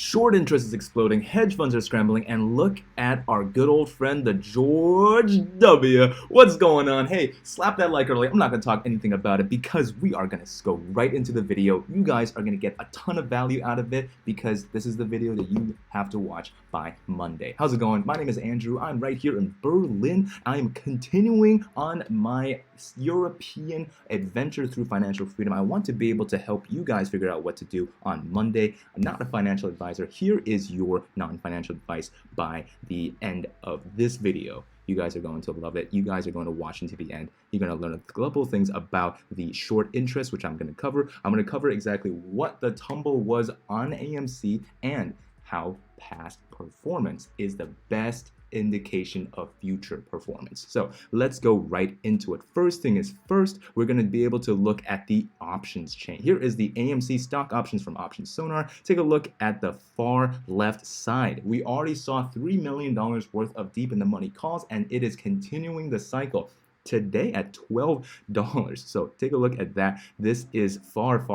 Short interest is exploding, hedge funds are scrambling, and look at our good old friend, the George W. What's going on? Hey, slap that like early. I'm not going to talk anything about it because we are going to go right into the video. You guys are going to get a ton of value out of it because this is the video that you have to watch by Monday. How's it going? My name is Andrew. I'm right here in Berlin. I am continuing on my European adventure through financial freedom. I want to be able to help you guys figure out what to do on Monday. I'm not a financial advisor. Here is your non-financial advice by the end of this video. You guys are going to love it. You guys are going to watch until the end. You're going to learn a couple of things about the short interest, which I'm going to cover. I'm going to cover exactly what the tumble was on AMC and how past performance is the best indication of future performance. So let's go right into it. First thing is first, we're going to be able to look at the options chain. Here is the AMC stock options from Options Sonar. Take a look at the far left side. We already saw $3 million worth of deep in the money calls, and it is continuing the cycle today at $12. So take a look at that. This is far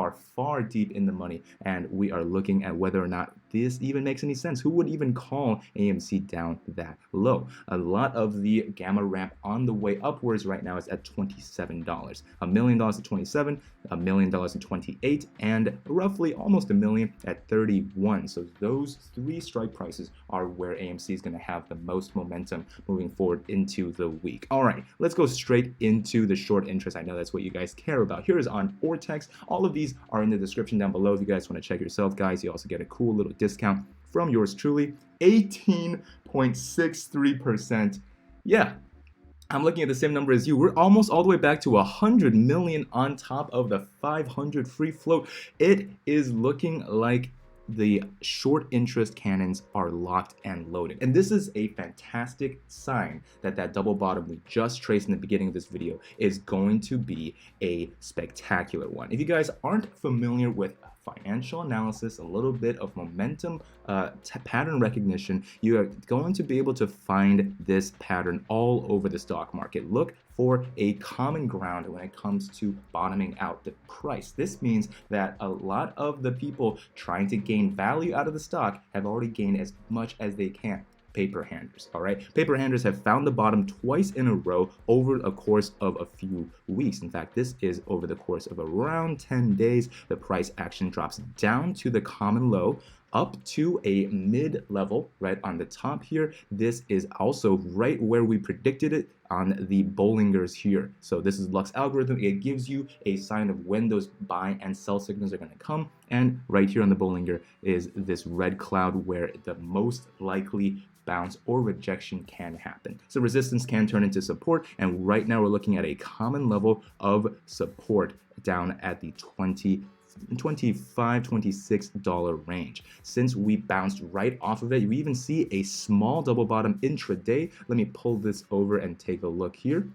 deep in the money, and we are looking at whether or not this even makes any sense. Who would even call AMC down that low? A lot of the gamma ramp on the way upwards right now is at $27. $1 million at 27, $1 million at 28, and roughly almost $1 million at 31. So those three strike prices are where AMC is going to have the most momentum moving forward into the week. All right, let's go straight into the short interest. I know that's what you guys care about. Here is on Vortex. All of these are in the description down below if you guys want to check yourself, guys. You also get a cool little discount from yours truly. 18.63%. Yeah, I'm looking at the same number as you. We're almost all the way back to 100 million on top of the 500 free float. It is looking like the short interest cannons are locked and loaded. And this is a fantastic sign that that double bottom we just traced in the beginning of this video is going to be a spectacular one. If you guys aren't familiar with financial analysis, a little bit of momentum pattern recognition, you are going to be able to find this pattern all over the stock market. Look for a common ground when it comes to bottoming out the price. This means that a lot of the people trying to gain value out of the stock have already gained as much as they can. Paper handlers, all right? Paper handlers have found the bottom twice in a row over a course of a few weeks. In fact, this is over the course of around 10 days. The price action drops down to the common low, up to a mid-level right on the top here. This is also right where we predicted it on the Bollingers here. So this is Lux algorithm. It gives you a sign of when those buy and sell signals are going to come. And right here on the Bollinger is this red cloud where the most likely bounce or rejection can happen. So resistance can turn into support, and right now we're looking at a common level of support down at the $25, $26 range. Since we bounced right off of it, you even see a small double bottom intraday. Let me pull this over and take a look here.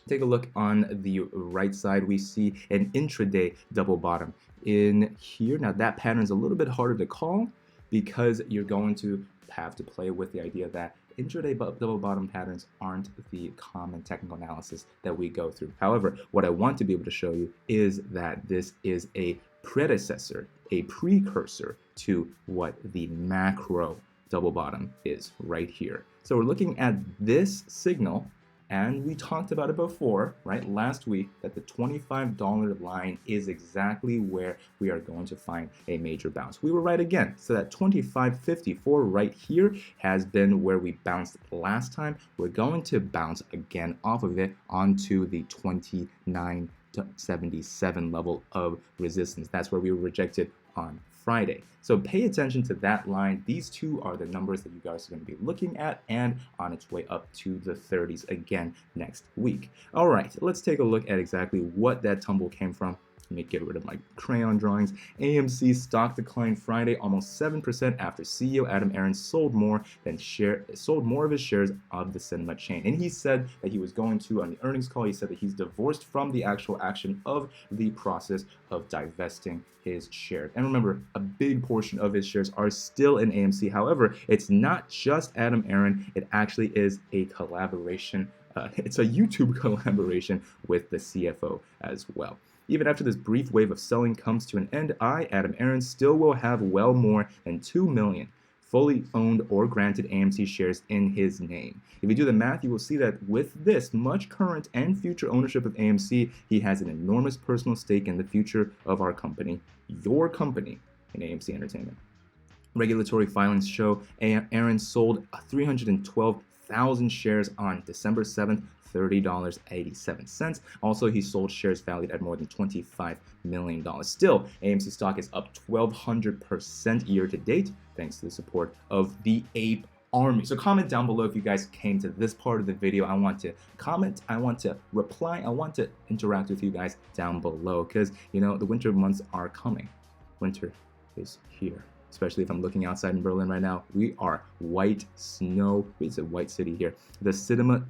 Take a look on the right side. We see an intraday double bottom in here. Now that pattern is a little bit harder to call because you're going to have to play with the idea that intraday double bottom patterns aren't the common technical analysis that we go through. However, what I want to be able to show you is that this is a predecessor, a precursor to what the macro double bottom is right here. So we're looking at this signal, and we talked about it before, right, last week, that the $25 line is exactly where we are going to find a major bounce. We were right again. So that $25.54 right here has been where we bounced last time. We're going to bounce again off of it onto the $29.77 level of resistance. That's where we were rejected on Friday. So pay attention to that line. These two are the numbers that you guys are going to be looking at, and on its way up to the 30s again next week. All right, let's take a look at exactly what that tumble came from. Let me get rid of my crayon drawings. AMC stock declined Friday almost 7% after CEO Aron sold more of his shares of the cinema chain. And he said that he was going to, on the earnings call, he said that he's divorced from the actual action of the process of divesting his shares. And remember, a big portion of his shares are still in AMC. However, it's not just Aron. It actually is a collaboration. It's a YouTube collaboration with the CFO as well. Even after this brief wave of selling comes to an end, I, Adam Aron, still will have well more than 2 million fully owned or granted AMC shares in his name. If you do the math, you will see that with this much current and future ownership of AMC, he has an enormous personal stake in the future of our company, your company, in AMC Entertainment. Regulatory filings show Aron sold 312,000 shares on December 7th, $30.87. Also, he sold shares valued at more than $25 million. Still, AMC stock is up 1,200% year to date, thanks to the support of the Ape Army. So comment down below if you guys came to this part of the video. I want to comment, I want to reply, I want to interact with you guys down below, because, you know, the winter months are coming. Winter is here. Especially if I'm looking outside in Berlin right now, we are white snow. It's a white city here. The cinema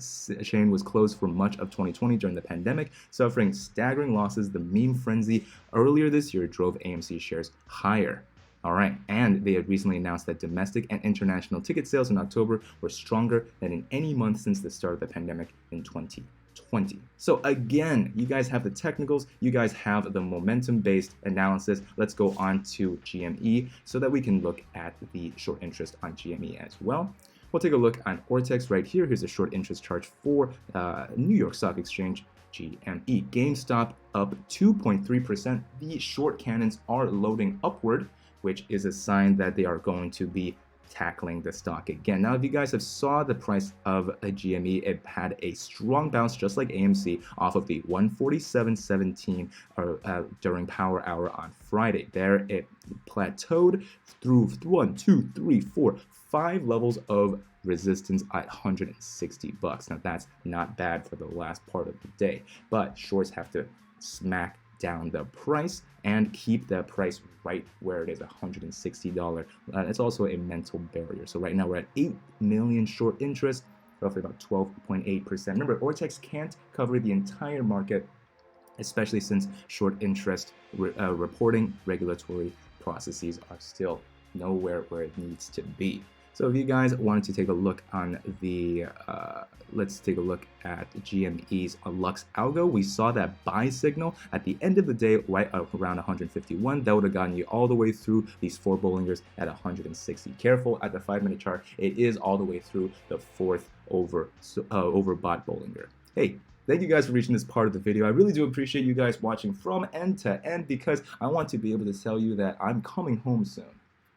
chain was closed for much of 2020 during the pandemic, suffering staggering losses. The meme frenzy earlier this year drove AMC shares higher. All right, and they had recently announced that domestic and international ticket sales in October were stronger than in any month since the start of the pandemic in 2020. So again, you guys have the technicals, you guys have the momentum-based analysis. Let's go on to GME so that we can look at the short interest on GME as well. We'll take a look on Ortex right here. Here's a short interest chart for New York Stock Exchange, GME. GameStop up 2.3%. The short cannons are loading upward, which is a sign that they are going to be tackling the stock again. Now, if you guys have saw the price of a GME, it had a strong bounce just like AMC off of the 147.17 during Power Hour on Friday. There it plateaued through 5 levels of resistance at $160. Now that's not bad for the last part of the day, but shorts have to smack down the price and keep the price right where it is, $160. It's also a mental barrier. So right now we're at 8 million short interest, roughly about 12.8%. Remember, Ortex can't cover the entire market, especially since short interest reporting regulatory processes are still nowhere where it needs to be. So if you guys wanted to take a look on the, let's take a look at GME's Lux Algo. We saw that buy signal at the end of the day, right around 151. That would have gotten you all the way through these 4 Bollingers at 160. Careful at the 5-minute chart. It is all the way through the 4th overbought Bollinger. Hey, thank you guys for reaching this part of the video. I really do appreciate you guys watching from end to end, because I want to be able to tell you that I'm coming home soon.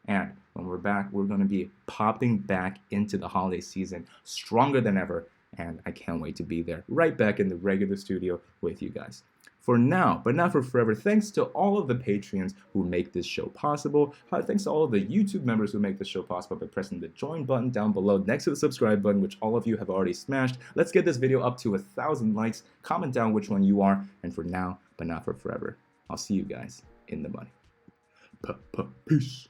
And when we're back, we're going to be popping back into the holiday season stronger than ever. And I can't wait to be there, right back in the regular studio with you guys. For now, but not for forever, thanks to all of the Patreons who make this show possible. Thanks to all of the YouTube members who make this show possible by pressing the join button down below next to the subscribe button, which all of you have already smashed. Let's get this video up to 1,000 likes. Comment down which one you are. And for now, but not for forever, I'll see you guys in the money. Peace.